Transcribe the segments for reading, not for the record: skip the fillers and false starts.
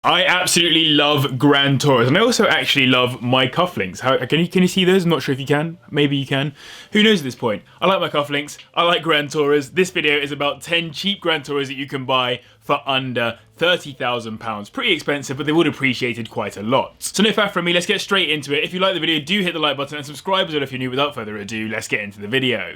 I absolutely love Grand Tours, and I also actually love my cufflinks. Can you see those? I'm not sure if you can. Maybe you can. Who knows at this point? I like my cufflinks. I like Grand Tours. This video is about 10 cheap Grand Tours that you can buy for under £30,000. Pretty expensive, but they would have appreciated quite a lot. So no faff from me, let's get straight into it. If you like the video, do hit the like button and subscribe as well if you're new. Without further ado, let's get into the video.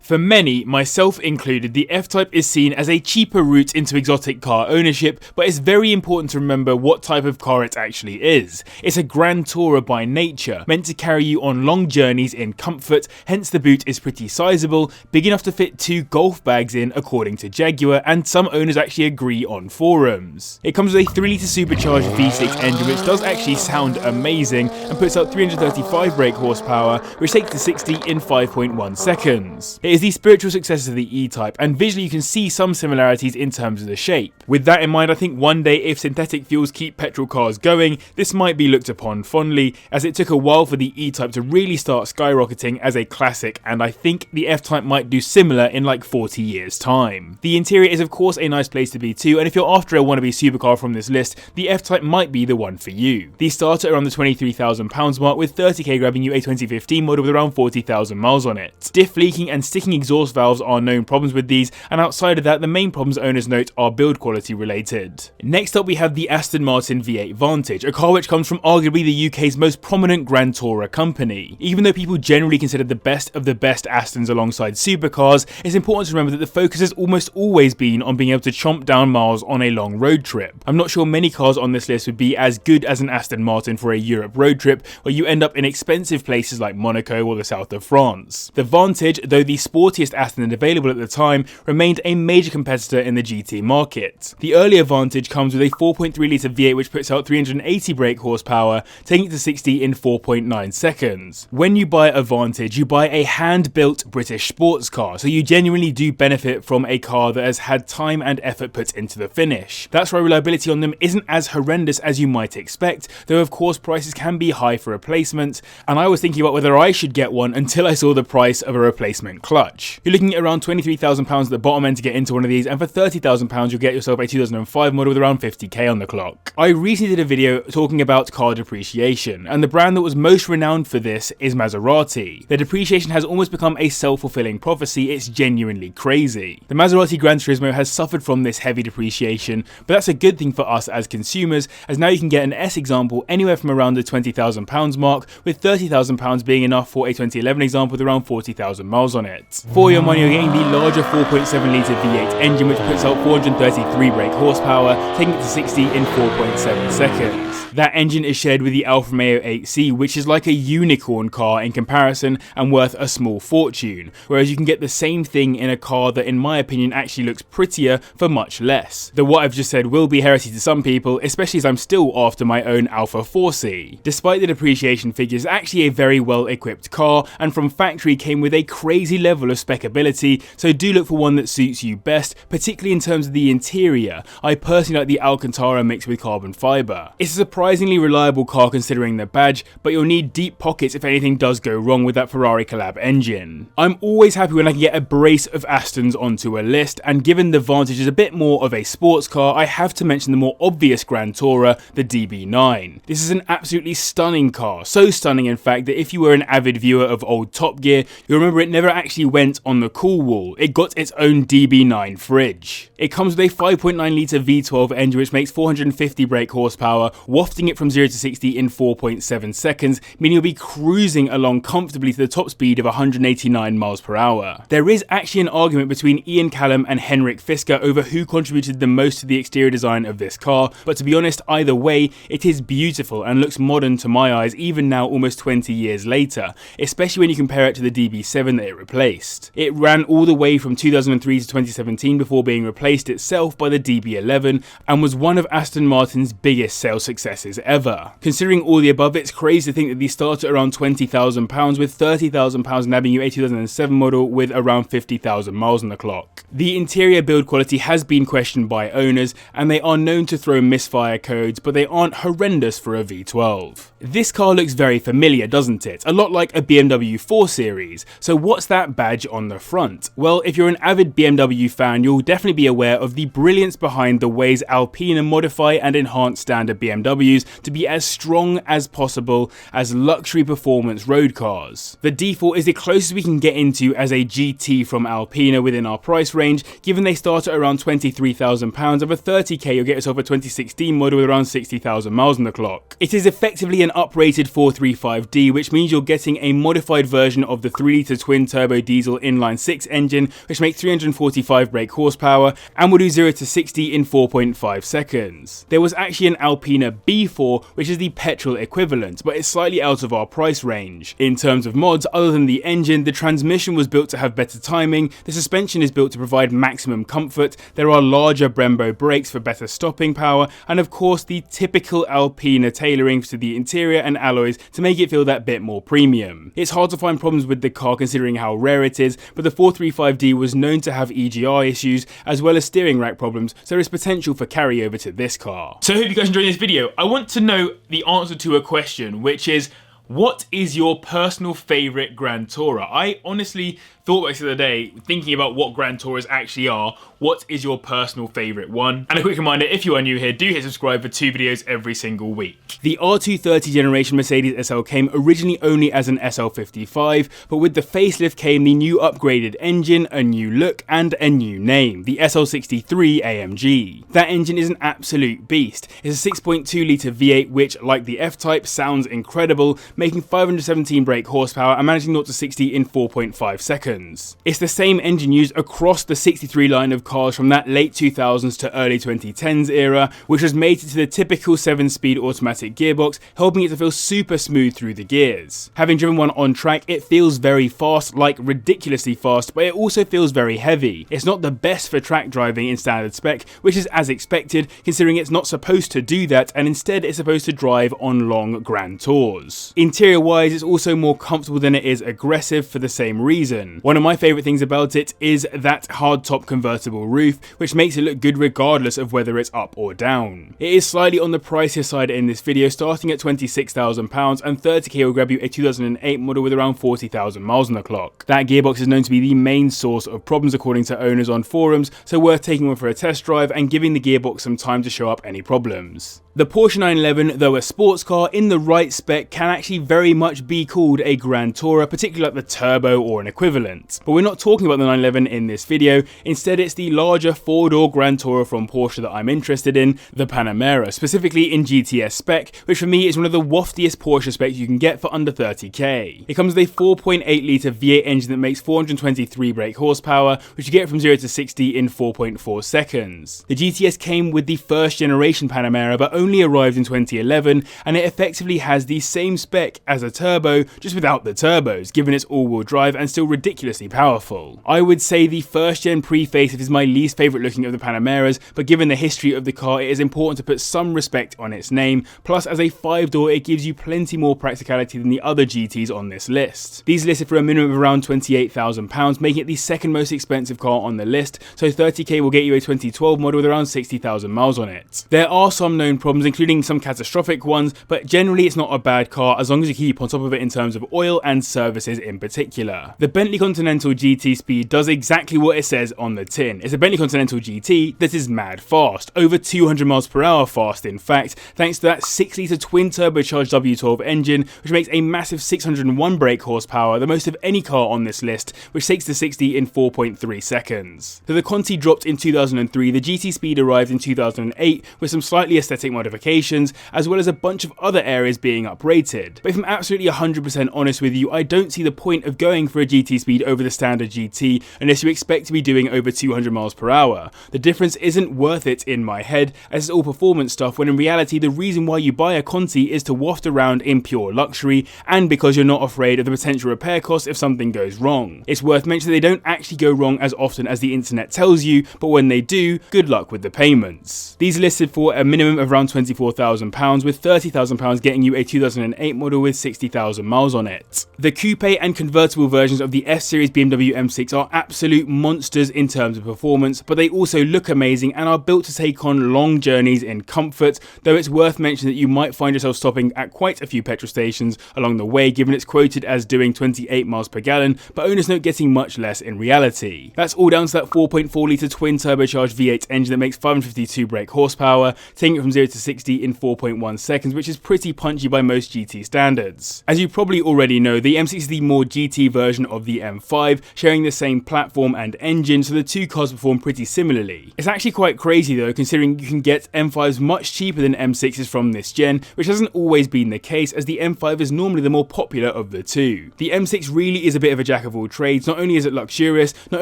For many, myself included, the F-Type is seen as a cheaper route into exotic car ownership, but it's very important to remember what type of car it actually is. It's a Grand Tourer by nature, meant to carry you on long journeys in comfort, hence the boot is pretty sizable, big enough to fit 2 golf bags in according to Jaguar, and some owners actually agree on forums. It comes with a 3-litre supercharged V6 engine which does actually sound amazing and puts out 335 brake horsepower, which takes to 60 in 5.1 seconds. It is the spiritual successor to the E-Type, and visually you can see some similarities in terms of the shape. With that in mind, I think one day if synthetic fuels keep petrol cars going, this might be looked upon fondly, as it took a while for the E-Type to really start skyrocketing as a classic, and I think the F-Type might do similar in like 40 years time. The interior is of course a nice place to be too, and if you're after a wannabe supercar from this list, the F-Type might be the one for you. These start at around the £23,000 mark, with 30k grabbing you a 2015 model with around 40,000 miles on it. Diff leaking and sticking exhaust valves are known problems with these, and outside of that the main problems owners note are build quality related. Next up we have the Aston Martin V8 Vantage, a car which comes from arguably the UK's most prominent Grand Tourer company. Even though people generally consider the best of the best Astons alongside supercars, it's important to remember that the focus has almost always been on being able to chomp down miles on a long road trip. I'm not sure many cars on this list would be as good as an Aston Martin for a Europe road trip, where you end up in expensive places like Monaco or the south of France. The Vantage, though the sportiest Aston available at the time, remained a major competitor in the GT market. The earlier Vantage comes with a 4.3-litre V8 which puts out 380 brake horsepower, taking it to 60 in 4.9 seconds. When you buy a Vantage, you buy a hand-built British sports car, so you genuinely do benefit from a car that has had time and effort put into the finish. That's why reliability on them isn't as horrendous as you might expect, though of course prices can be high for replacement, and I was thinking about whether I should get one until I saw the price of a replacement clutch. You're looking at around £23,000 at the bottom end to get into one of these, and for £30,000 you'll get yourself a 2005 model with around 50k on the clock. I recently did a video talking about car depreciation, and the brand that was most renowned for this is Maserati. Their depreciation has almost become a self-fulfilling prophecy. It's genuinely crazy. The Maserati Granturismo has suffered from this heavy depreciation, but that's a good thing for us as consumers, as now you can get an S example anywhere from around the £20,000 mark, with £30,000 being enough for a 2011 example with around 40,000 miles on it. For your money, you're getting the larger 4.7-litre V8 engine which puts out 433 brake horsepower, taking it to 60 in 4.7 seconds. That engine is shared with the Alfa Romeo 8C, which is like a unicorn car in comparison and worth a small fortune, whereas you can get the same thing in a car that in my opinion actually looks prettier for much less. Though what I've just said will be heresy to some people, especially as I'm still after my own Alfa 4C. Despite the depreciation figures, it's actually a very well equipped car, and from factory came with a crazy level of specability, so do look for one that suits you best, particularly in terms of the interior. I personally like the Alcantara mixed with carbon fibre. It's a surprisingly reliable car considering the badge, but you'll need deep pockets if anything does go wrong with that Ferrari collab engine. I'm always happy when I can get a brace of Astons onto a list, and given the Vantage is a bit more of a sports car, I have to mention the more obvious Grand Tourer, the DB9. This is an absolutely stunning car, so stunning in fact that if you were an avid viewer of old Top Gear, you'll remember it never actually went on the cool wall. It got its own DB9 fridge. It comes with a 5.9-litre V12 engine which makes 450 brake horsepower, wafting it from 0 to 60 in 4.7 seconds, meaning you'll be cruising along comfortably to the top speed of 189 miles per hour. There is actually an argument between Ian Callum and Henrik Fisker over who contributed the most to the exterior design of this car, but to be honest, either way, it is beautiful and looks modern to my eyes even now almost 20 years later, especially when you compare it to the DB7 that it replaced. It ran all the way from 2003 to 2017 before being replaced itself by the DB11, and was one of Aston Martin's biggest sales successes GTSs ever. Considering all the above, it's crazy to think that these start at around £20,000, with £30,000 nabbing you a 2007 model with around 50,000 miles on the clock. The interior build quality has been questioned by owners, and they are known to throw misfire codes, but they aren't horrendous for a V12. This car looks very familiar, doesn't it? A lot like a BMW 4 Series. So what's that badge on the front? Well, if you're an avid BMW fan, you'll definitely be aware of the brilliance behind the ways Alpina modify and enhance standard BMWs to be as strong as possible as luxury performance road cars. The D4 is the closest we can get into as a GT from Alpina within our price range, given they start at around £23,000. Of a 30k, you'll get yourself a 2016 model with around 60,000 miles on the clock. It is effectively an uprated 435D, which means you're getting a modified version of the 3-litre twin-turbo diesel inline-6 engine, which makes 345 brake horsepower and will do 0 to 60 in 4.5 seconds. There was actually an Alpina B4, which is the petrol equivalent, but it's slightly out of our price range. In terms of mods, other than the engine, the transmission was built to have better timing, the suspension is built to provide maximum comfort, there are larger Brembo brakes for better stopping power, and of course the typical Alpina tailoring to the interior and alloys to make it feel that bit more premium. It's hard to find problems with the car considering how rare it is, but the 435D was known to have EGR issues as well as steering rack problems, so there is potential for carryover to this car. So I hope you guys enjoyed this video. I want to know the answer to a question, which is, what is your personal favourite Grand Tourer? I honestly thought about this the other day, thinking about what Grand Tourers actually are. What is your personal favourite one? And a quick reminder, if you are new here, do hit subscribe for 2 videos every single week. The R230 generation Mercedes SL came originally only as an SL55, but with the facelift came the new upgraded engine, a new look, and a new name, the SL63 AMG. That engine is an absolute beast. It's a 6.2 litre V8 which, like the F-Type, sounds incredible, making 517 brake horsepower and managing 0 to 60 in 4.5 seconds. It's the same engine used across the 63 line of cars from that late 2000s to early 2010s era, which was mated to the typical 7-speed automatic gearbox, helping it to feel super smooth through the gears. Having driven one on track, it feels very fast, like ridiculously fast, but it also feels very heavy. It's not the best for track driving in standard spec, which is as expected, considering it's not supposed to do that, and instead it's supposed to drive on long grand tours. Interior wise, it's also more comfortable than it is aggressive for the same reason. One of my favourite things about it is that hardtop convertible roof, which makes it look good regardless of whether it's up or down. It is slightly on the pricier side in this video, starting at £26,000, and 30k will grab you a 2008 model with around 40,000 miles on the clock. That gearbox is known to be the main source of problems according to owners on forums, so worth taking one for a test drive and giving the gearbox some time to show up any problems. The Porsche 911, though a sports car in the right spec, can actually very much be called a Grand Tourer, particularly like the Turbo or an equivalent. But we're not talking about the 911 in this video, instead it's the larger 4-door Grand Tourer from Porsche that I'm interested in, the Panamera, specifically in GTS spec, which for me is one of the waftiest Porsche specs you can get for under 30k. It comes with a 4.8 litre V8 engine that makes 423 brake horsepower, which you get from 0 to 60 in 4.4 seconds. The GTS came with the first generation Panamera, but only arrived in 2011, and it effectively has the same spec as a turbo, just without the turbos, given it's all-wheel drive and still ridiculously powerful. I would say the first gen pre-facelift is my least favourite looking of the Panameras, but given the history of the car, it is important to put some respect on its name, plus as a 5-door it gives you plenty more practicality than the other GTs on this list. These listed for a minimum of around £28,000, making it the second most expensive car on the list, so 30k will get you a 2012 model with around 60,000 miles on it. There are some known problems, including some catastrophic ones, but generally it's not a bad car as long as you keep on top of it in terms of oil and services in particular. The Bentley Continental GT Speed does exactly what it says on the tin. It's a Bentley Continental GT that is mad fast, over 200 miles per hour fast in fact, thanks to that 6-litre twin turbocharged W12 engine, which makes a massive 601 brake horsepower, the most of any car on this list, which takes to 60 in 4.3 seconds. So the Conti dropped in 2003, the GT Speed arrived in 2008 with some slightly aesthetic modifications, as well as a bunch of other areas being uprated. But if I'm absolutely 100% honest with you, I don't see the point of going for a GT Speed speed over the standard GT unless you expect to be doing over 200 miles per hour. The difference isn't worth it in my head, as it's all performance stuff, when in reality the reason why you buy a Conti is to waft around in pure luxury, and because you're not afraid of the potential repair costs if something goes wrong. It's worth mentioning they don't actually go wrong as often as the internet tells you, but when they do, good luck with the payments. These are listed for a minimum of around £24,000, with £30,000 getting you a 2008 model with 60,000 miles on it. The coupe and convertible versions of the F-Series BMW M6 are absolute monsters in terms of performance, but they also look amazing and are built to take on long journeys in comfort, though it's worth mentioning that you might find yourself stopping at quite a few petrol stations along the way, given it's quoted as doing 28 miles per gallon, but owners note getting much less in reality. That's all down to that 4.4 litre twin turbocharged V8 engine that makes 552 brake horsepower, taking it from 0 to 60 in 4.1 seconds, which is pretty punchy by most GT standards. As you probably already know, the M6 is the more GT version of the M5, sharing the same platform and engine, so the two cars perform pretty similarly. It's actually quite crazy though, considering you can get M5s much cheaper than M6s from this gen, which hasn't always been the case, as the M5 is normally the more popular of the two. The M6 really is a bit of a jack of all trades. Not only is it luxurious, not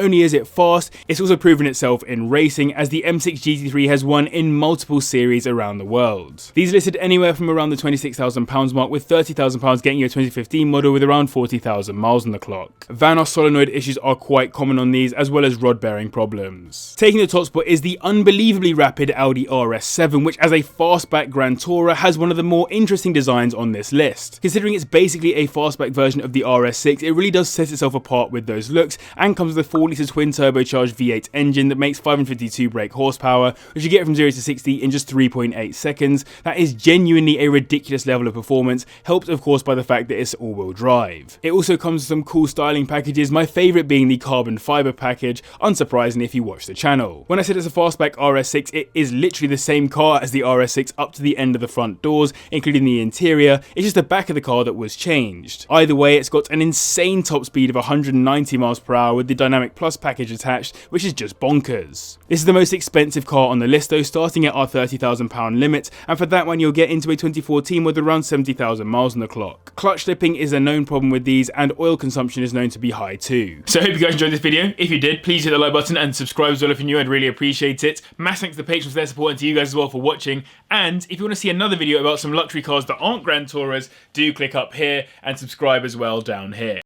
only is it fast, it's also proven itself in racing, as the M6 GT3 has won in multiple series around the world. These are listed anywhere from around the £26,000 mark, with £30,000 getting you a 2015 model with around 40,000 miles on the clock. Vanos solenoid issues are quite common on these, as well as rod bearing problems. Taking the top spot is the unbelievably rapid Audi RS7, which as a fastback Grand Tourer has one of the more interesting designs on this list. Considering it's basically a fastback version of the RS6, it really does set itself apart with those looks, and comes with a 4 litre twin turbocharged V8 engine that makes 552 brake horsepower, which you get from 0 to 60 in just 3.8 seconds. That is genuinely a ridiculous level of performance, helped of course by the fact that it's all-wheel drive. It also comes with some cool styling packages, my favourite being the carbon fibre package, unsurprisingly if you watch the channel. When I said it's a fastback RS6, it is literally the same car as the RS6 up to the end of the front doors, including the interior. It's just the back of the car that was changed. Either way, it's got an insane top speed of 190 miles per hour with the Dynamic Plus package attached, which is just bonkers. This is the most expensive car on the list though, starting at our £30,000 limit, and for that one you'll get into a 2014 with around 70,000 miles on the clock. Clutch slipping is a known problem with these, and oil consumption is known to be high too. So I hope you guys enjoyed this video. If you did, please hit the like button and subscribe as well if you're new. I'd really appreciate it. Mass thanks to the patrons for their support, and to you guys as well for watching. And if you want to see another video about some luxury cars that aren't Grand Tourers, do click up here and subscribe as well down here.